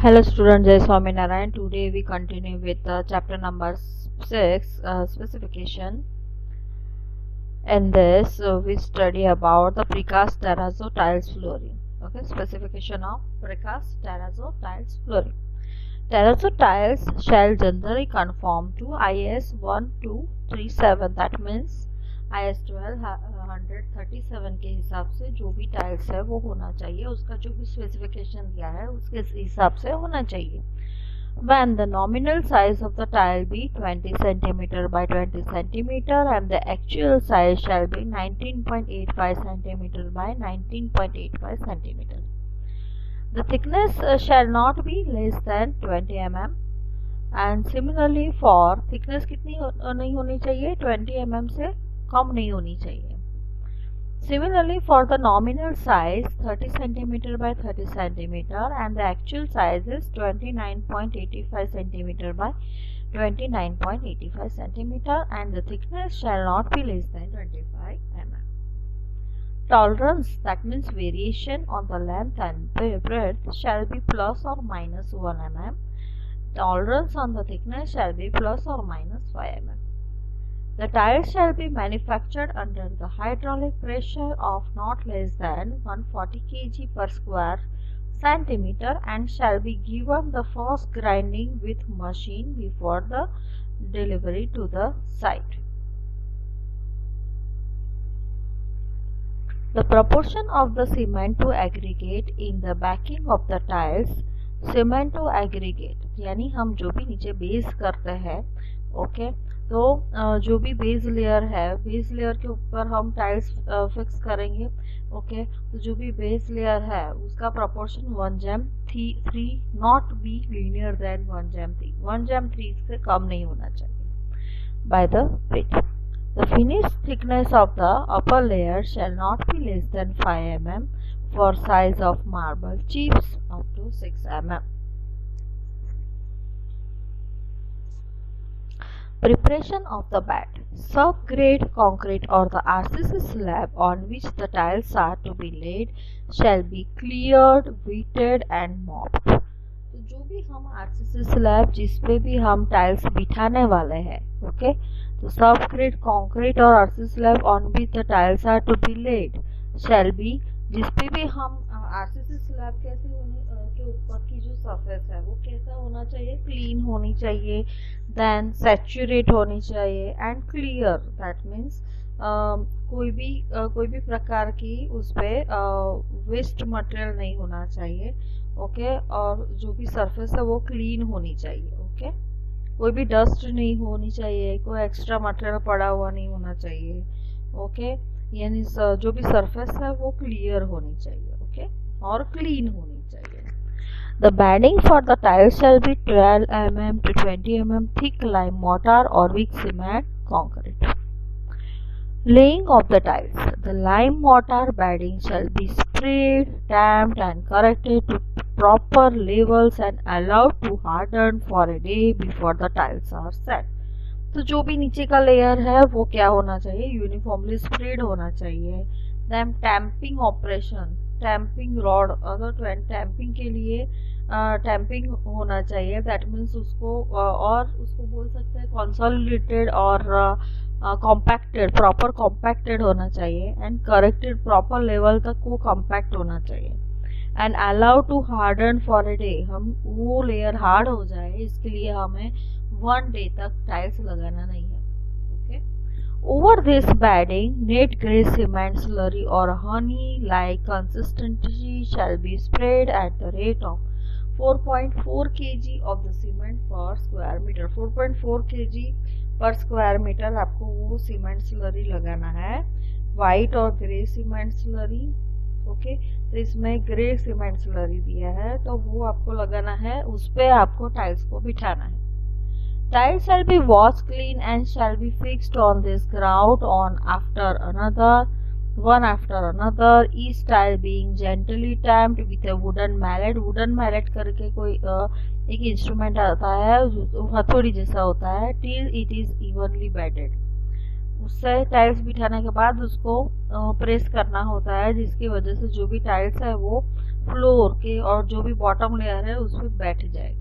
Hello student, Jai Swaminarayan. Today we continue with chapter number 6, specification. In this we study about the precast terrazzo tiles flooring. Okay, specification of precast terrazzo tiles flooring. Terrazzo tiles shall generally conform to IS 1237, that means IS 1237 के हिसाब से जो भी tiles है वो होना चाहिए, उसका जो भी स्पेसिफिकेशन दिया है उसके हिसाब से होना चाहिए. When the nominal size of the tile be 20 cm by 20 cm and the actual size shall be 19.85 cm by 19.85 cm. The thickness shall not be less than 20 mm and similarly for thickness कितनी नहीं होनी चाहिए, 20 mm से कम नहीं होनी चाहिए. Similarly for the nominal size 30 cm by 30 cm and the actual size is 29.85 cm by 29.85 cm and the thickness shall not be less than 25 mm. Tolerance, that means variation on the length and breadth, shall be plus or minus 1 mm. Tolerance on the thickness shall be plus or minus 5 mm. The tiles shall be manufactured under the hydraulic pressure of not less than 140 kg per square centimeter and shall be given the first grinding with machine before the delivery to the site. The proportion of the cement to aggregate in the backing of the tiles, cement to aggregate यानी हम जो भी नीचे base करते हैं, okay, तो जो भी बेस लेयर है, बेस लेयर के ऊपर हम टाइल्स फिक्स करेंगे, ओके, तो जो भी बेस लेयर है उसका proportion 1:3 not be linear then 1:3, 1:3 से कम नहीं होना चाहिए by the weight. The finished thickness of the upper layer shall not be less than 5 mm for size of marble chips up to 6 mm. Preparation of the bed. Sub-grade concrete or the RCC slab on which the tiles are to be laid shall be cleared, weighted and mopped. तो जो भी हम RCC slab जिस पे भी हम tiles बिठाने वाले हैं, ओके, तो sub-grade concrete और RCC slab on which the tiles are to be laid shall be, जिस पे भी हम RCC slab कैसे होने के ऊपर की जो सरफेस है वो कैसा होना चाहिए, क्लीन होनी चाहिए, देन सैचुरेट होनी चाहिए एंड क्लियर, दैट मीन्स कोई भी प्रकार की उस पर वेस्ट मटेरियल नहीं होना चाहिए, ओके, और जो भी सरफेस है वो क्लीन होनी चाहिए, ओके, कोई भी डस्ट नहीं होनी चाहिए, कोई एक्स्ट्रा मटेरियल पड़ा हुआ नहीं होना चाहिए, ओके, यानी जो भी सरफेस है वो क्लियर होनी चाहिए, ओके, और क्लीन होनी चाहिए. The bedding for the tiles shall be 12 mm to 20 mm thick lime mortar or weak cement concrete. Laying of the tiles. The lime mortar bedding shall be sprayed, damped and corrected to proper levels and allowed to harden for a day before the tiles are set. तो जो भी नीचे का layer है वो क्या होना चाहिए, यूनिफॉर्मली स्प्रेड होना चाहिए. Then tamping operation, tamping rod, अगर टैंपिंग के लिए टैंपिंग होना चाहिए, दैट मीन्स उसको और उसको बोल सकते हैं कंसोलिडेटेड और कॉम्पैक्टेड, प्रॉपर कॉम्पैक्टेड होना चाहिए एंड करेक्टेड, प्रॉपर लेवल तक वो कॉम्पैक्ट होना चाहिए and allow to harden for a day, हम वो लेयर हार्ड हो जाए इसके लिए हमें 1 डे तक टाइल्स लगाना नहीं है, okay. Over this bedding, net grey cement slurry or honey-like consistency shall be sprayed at the rate of 4.4 kg of the cement per square meter. 4.4 kg पर स्क्वायर मीटर आपको वो सीमेंट स्लरी लगाना है, white और grey cement slurry, okay, तो इसमें grey cement slurry दिया है तो वो आपको लगाना है, उस पे आपको टाइल्स को बिठाना है. Tiles shall be washed clean and shall be fixed on this ground one after another, each tile being gently tamped with a wooden mallet. wooden mallet करके कोई एक इंस्ट्रूमेंट आता है, हथौड़ी जैसा होता है, till it is evenly bedded. उससे टाइल्स बिठाने के बाद उसको प्रेस करना होता है जिसकी वजह से जो भी टाइल्स है वो फ्लोर के और जो भी बॉटम लेयर है उस पर बैठ जाए।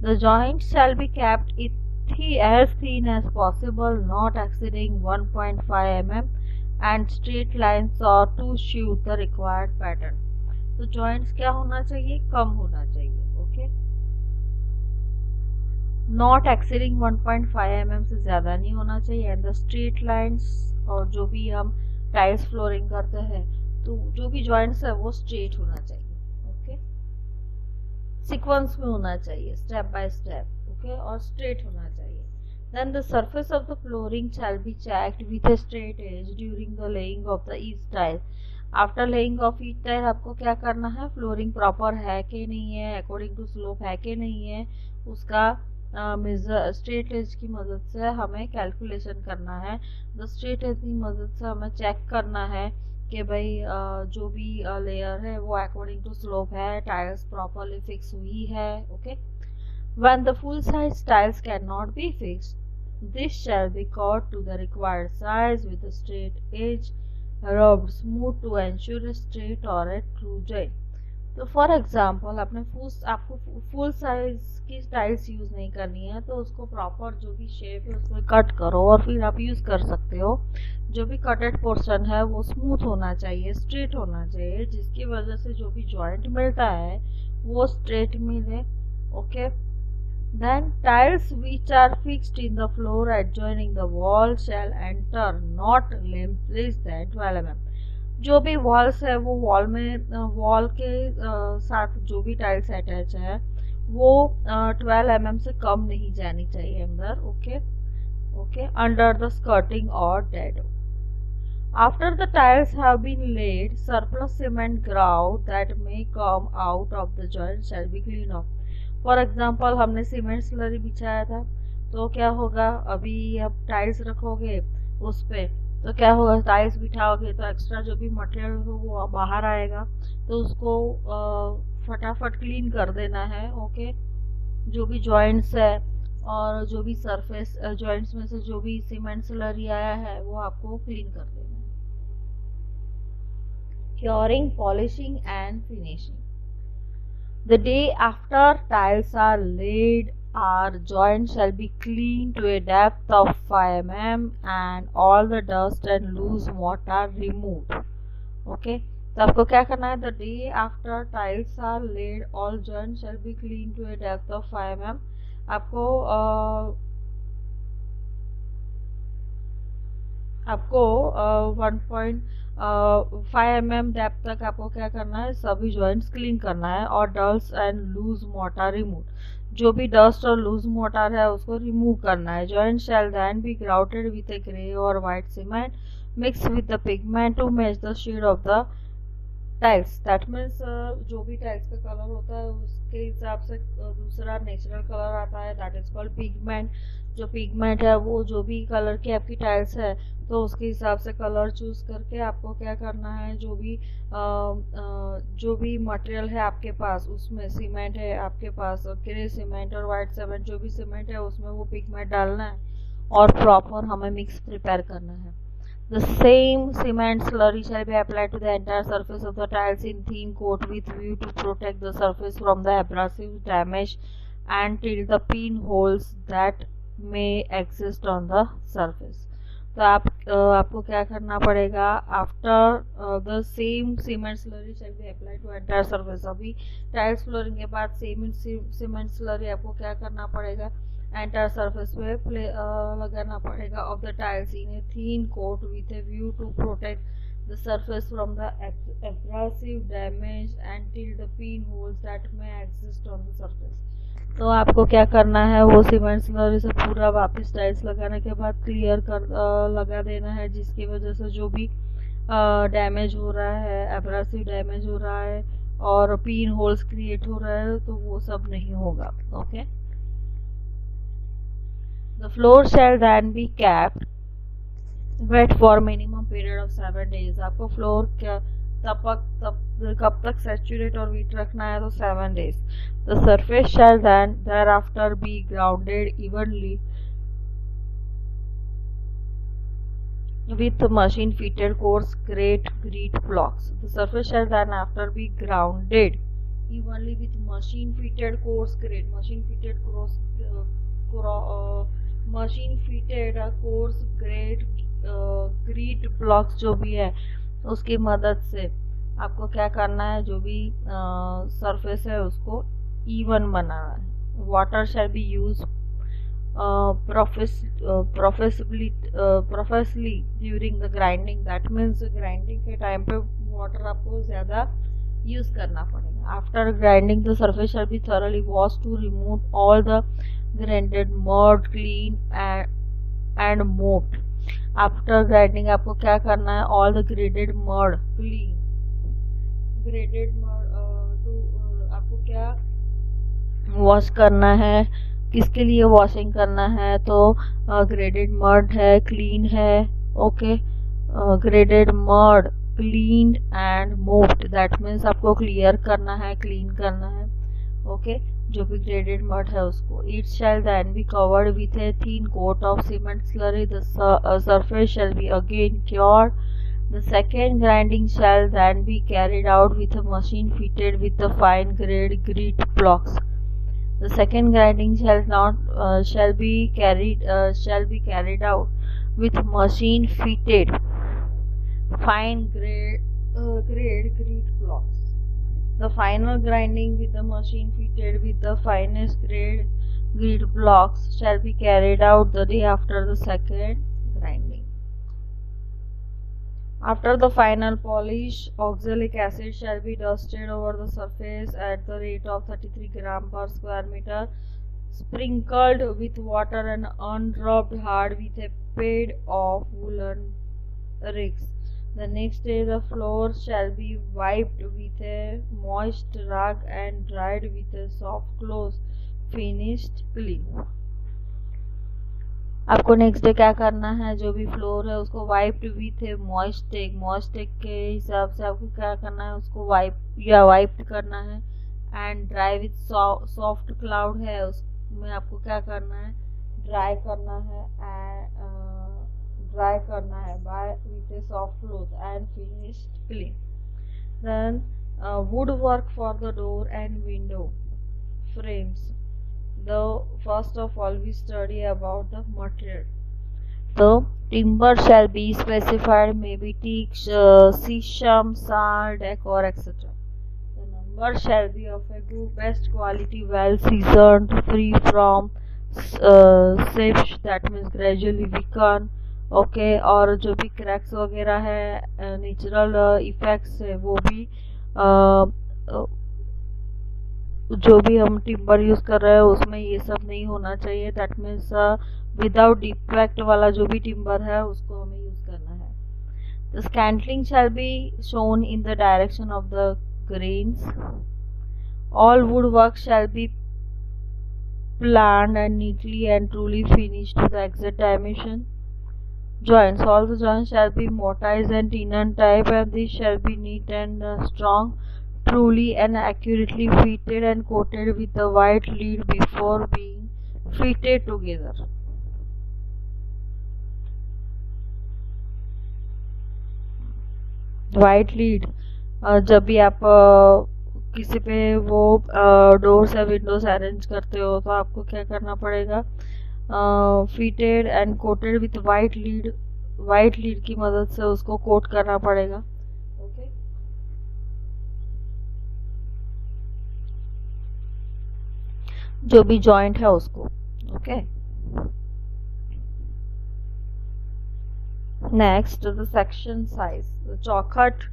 The joint shall be kept as thin as possible, not exceeding 1.5 mm, and straight lines or to shoot the required pattern. तो जॉइंट्स क्या होना चाहिए, कम होना चाहिए, ओके, नॉट एक्सीडिंग 1.5 mm से ज़्यादा नहीं होना चाहिए। एंड द स्ट्रेट लाइंस, और जो भी हम टाइल्स फ्लोरिंग करते हैं तो जो भी जॉइंट्स है वो स्ट्रेट होना चाहिए, ओके, सीक्वेंस में होना चाहिए, स्टेप बाय स्टेप, ओके, और स्ट्रेट होना चाहिए। Then the surface of the flooring shall be checked with a straight edge during the laying of the each tile. After laying of each tile आपको क्या करना है, फ्लोरिंग प्रॉपर है कि नहीं है, अकॉर्डिंग टू स्लोप है कि नहीं है, उसका मेजर स्ट्रेट एज की मदद से हमें कैलकुलेशन करना है। द स्ट्रेट एज की मदद से हमें चेक करना है कि भाई जो भी लेयर है वो अकॉर्डिंग टू स्लोप है, टाइल्स प्रॉपरली फिक्स हुई है, okay. When the full size tiles cannot be fixed, this shall be cut to the required size with a straight edge rubbed smooth to ensure a straight or a true joint. तो for example आपको full size की tiles use नहीं करनी है, तो उसको proper जो भी शेप है उसमें कट करो और फिर आप यूज कर सकते हो। जो भी कटेड पोर्शन है वो स्मूथ होना चाहिए, स्ट्रेट होना चाहिए, जिसकी वजह से जो भी जॉइंट मिलता है वो स्ट्रेट मिले, okay. Then tiles which are fixed in the floor adjoining the wall shall enter not less than 12 mm. जो भी वॉल्स है वो वॉल में वॉल के साथ जो भी टाइल्स अटैच है वो 12 mm से कम नहीं जानी चाहिए अंदर, okay okay, under the skirting और dado. After the tiles have been laid, surplus cement grout that may come out of the joint shall be cleaned off. For example हमने सीमेंट स्लरी बिछाया था, तो क्या होगा, अभी आप टाइल्स रखोगे उस पे तो क्या होगा, टाइल्स बिठाओगे तो एक्स्ट्रा जो भी मटेरियल हो वो बाहर आएगा, तो उसको फटाफट क्लीन कर देना है, ओके। जो भी जॉइंट्स है और जो भी सरफेस जॉइंट्स में से जो भी सीमेंट स्लरी आया है वो आपको क्लीन कर देना है। Curing, polishing and finishing. The day after tiles are laid, our joint shall be cleaned to a depth of 5 mm and all the dust and loose mortar removed. Okay, तो आपको क्या करना है, the day after tiles are laid, all joints shall be cleaned to a depth of 5 mm. आपको 1.5 mm depth तक आपको क्या करना है, सभी जॉइंट्स क्लीन करना है और dust and loose mortar remove, जो भी डस्ट और लूज मोटार है उसको रिमूव करना है। Joint shall then be grouted with a grey और white cement mix with the pigment to match the shade of the tiles. That means जो भी टाइल्स का कलर होता है उसके हिसाब से दूसरा नेचुरल कलर आता है, दैट इज कॉल्ड पिगमेंट। जो पिगमेंट है वो जो भी कलर की आपकी टाइल्स है तो उसके हिसाब से कलर चूज करके आपको क्या करना है, जो भी मटेरियल है आपके पास, उसमें सीमेंट है आपके पास, ग्रे सीमेंट और वाइट सीमेंट, जो भी सीमेंट है उसमें वो पिगमेंट डालना है और प्रॉपर हमें मिक्स प्रिपेयर करना है। The same cement slurry shall be applied to the entire surface of the tiles in thin coat with view to protect the surface from the abrasive damage and till the pinholes that may exist on the surface. तो आपको क्या करना पड़ेगा, after the same cement slurry shall be applied to entire surface. अभी tiles flooring के बाद same cement slurry आपको क्या करना पड़ेगा, एंटायर सरफेस पे लगाना पड़ेगा of the tiles in a thin coat with a view to protect the surface from the abrasive damage and till the pin holes that may exist on the surface. तो आपको क्या करना है, वो cement slurry से पूरा वापस tiles लगाने के बाद क्लियर कर लगा देना है, जिसकी वजह से जो भी डैमेज हो रहा है, एब्रासिव डैमेज हो रहा है और पिन होल्स क्रिएट हो रहा है तो वो सब नहीं होगा, okay. The floor shall then be kept wet for minimum period of 7 days. आपको फ्लोर कब तक सैचुरेट और वीट रखना है, तो 7 days. The surface shall then thereafter be grounded evenly with machine fitted coarse grade grit blocks. The surface shall then after be grounded evenly with machine fitted coarse grade machine fitted coarse grade grit blocks जो भी है उसकी मदद से आपको क्या करना है, जो भी सरफेस है उसको इवन बनाना है. Water shall be use profusely during the grinding. That means grinding के टाइम पे वाटर आपको ज़्यादा यूज करना पड़ेगा. After grinding the surface shall be thoroughly wash to remove all the grinded mud clean and mopped. After grinding आपको क्या करना है, all the graded mud clean graded mud आपको क्या वॉश करना है. किसके लिए वॉशिंग करना है, तो ग्रेडेड मड है, क्लीन है. Okay, graded mud clean and mopped. That means आपको क्लियर करना है, क्लीन करना है. ओके, जो भी ग्रेडेड मड है उसको. It shall then be covered with a thin coat of cement slurry. The surface shall be again cured. The second grinding shall then be carried out with a machine fitted with the fine grade grit blocks. The second grinding shall be carried out with machine fitted fine grade grit blocks. The final grinding with the machine fitted with the finest grade grit blocks shall be carried out the day after the second grinding. After the final polish, oxalic acid shall be dusted over the surface at the rate of 33 gram per square meter, sprinkled with water and unrubbed hard with a pad of woolen rags. The next day the floor shall be wiped with a moist rag and dried with a soft cloth, finished clean. आपको next day क्या करना है, जो भी floor है उसको wiped with मॉइस्टेक के हिसाब से आपको क्या करना है, उसको वाइप्ड करना है. And dry with soft cloud है, उसमें आपको क्या करना है, ड्राई करना है by with a soft cloth and finished clean. Then wood work for the door and window frames. First of all, we study about the material. The timber shall be specified, maybe teak, shisham, sal, decor, etc. The number shall be of a good best quality, well seasoned, free from saps, that means gradually weaken. Okay, और जो भी cracks वगैरह है, natural effects है, वो भी जो भी हम टिम्बर यूज कर रहे हैं उसमें ये सब नहीं होना चाहिए. दैट मीन्स विदाउट डिफेक्ट वाला जो भी टिम्बर है उसको हमें यूज करना है. The scantling shall be shown in the direction of the grains. All wood work shall be planned and neatly and truly finished to the exact dimension. Joints, all the joints shall be mortise and tenon type, and these shall be neat and strong, truly and accurately fitted and coated with the white lead before being fitted together. White lead, जब भी आप किसी पे वो doors या Windows arrange करते हो तो आपको क्या करना पड़ेगा, fitted and coated with white lead की मदद से उसको कोट करना पड़ेगा. ओके, जो भी जॉइंट है उसको. Okay, next the section size. The चौखट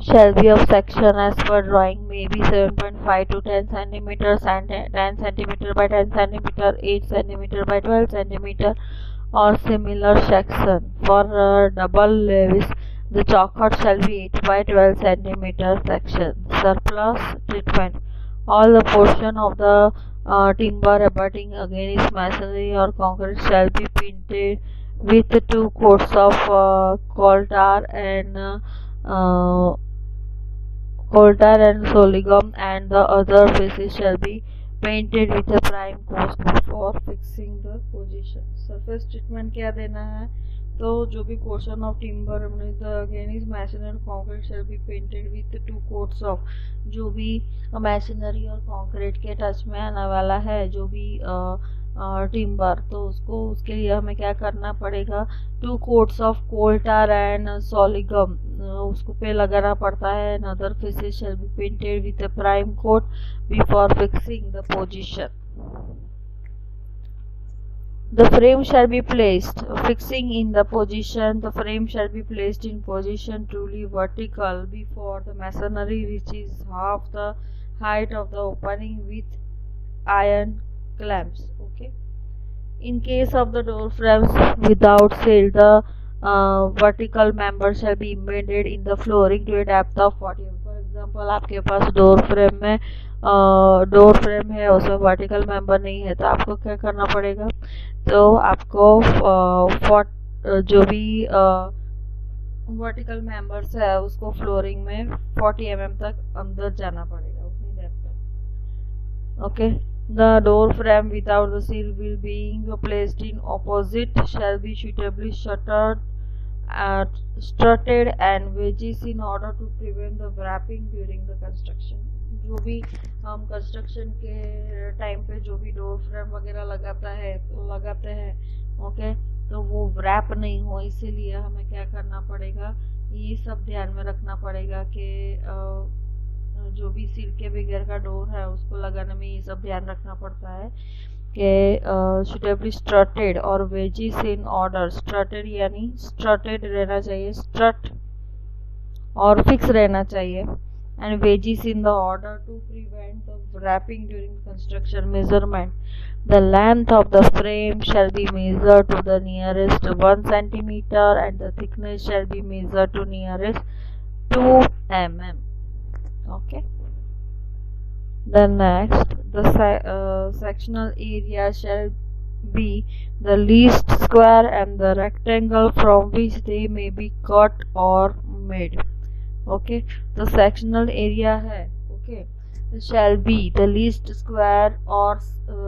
shall be of section as per drawing, may be 7.5 to 10 centimeters and 10 centimeter by 10 centimeter, 8 centimeter by 12 centimeter or similar section. For double levis, the chaukhart shall be 8 by 12 centimeter section. Surplus treatment. All the portion of the timber abutting against masonry or concrete shall be painted with 2 coats of coal tar and soligum, and the other faces shall be painted with a prime coat before fixing the position. Surface treatment क्या देना है, तो जो भी portion of timber against machinery concrete shell be painted with 2 coats of, जो भी machinery और concrete के टच में आने वाला है जो भी टिम्बर, तो उसको उसके लिए हमें क्या करना पड़ेगा, 2 coats of coal tar and solignum उसको पे लगाना पड़ता है। Another faces shall be painted with a prime coat before fixing the position. The frame shall be placed, fixing in the position. The frame shall be placed in position truly vertical before the masonry reaches half the height of the opening with iron clamps. Okay. In case of the door frames without sill, the vertical member shall be embedded in the flooring to a depth of 40. For example, आपके पास door frame है, उसमें vertical member नहीं है, तो आपको क्या करना पड़ेगा, तो आपको जो भी वर्टिकल मेंबर्स है उसको फ्लोरिंग में 40 mm तक अंदर जाना पड़ेगा उतनी डेप्थ तक। Okay. The door frame without the sill will being placed in opposite shall be suitably strutted and wedges in order to prevent the wrapping during the construction। जो भी हम कंस्ट्रक्शन के टाइम पे जो भी डोर फ्रेम वगैरह लगाते हैं, ओके, तो वो रैप नहीं हो, इसीलिए हमें क्या करना पड़ेगा, ये सब ध्यान में रखना पड़ेगा कि जो भी सिल के बगैर का डोर है उसको लगाने में ये सब ध्यान रखना पड़ता है कि सुटेबली स्ट्रटेड और वेजिस इन ऑर्डर। स्ट्रटेड यानी स्ट्रटेड रहना चाहिए, स्ट्रट और फिक्स रहना चाहिए, and wedges in the order to prevent the wrapping during construction measurement. The length of the frame shall be measured to the nearest 1 centimeter and the thickness shall be measured to nearest 2 mm. Okay. Then next, the sectional area shall be the least square and the rectangle from which they may be cut or made. Okay, तो sectional area है, okay, shall be the least square or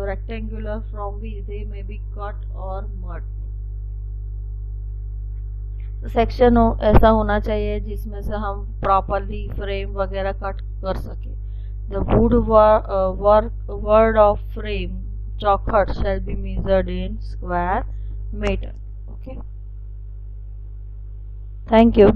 rectangular from which they may be cut or made। तो section ऐसा होना चाहिए जिसमें से हम properly frame वगैरह कट कर सके। The wood word of frame चौखट shall be measured in square meter। Okay, thank you.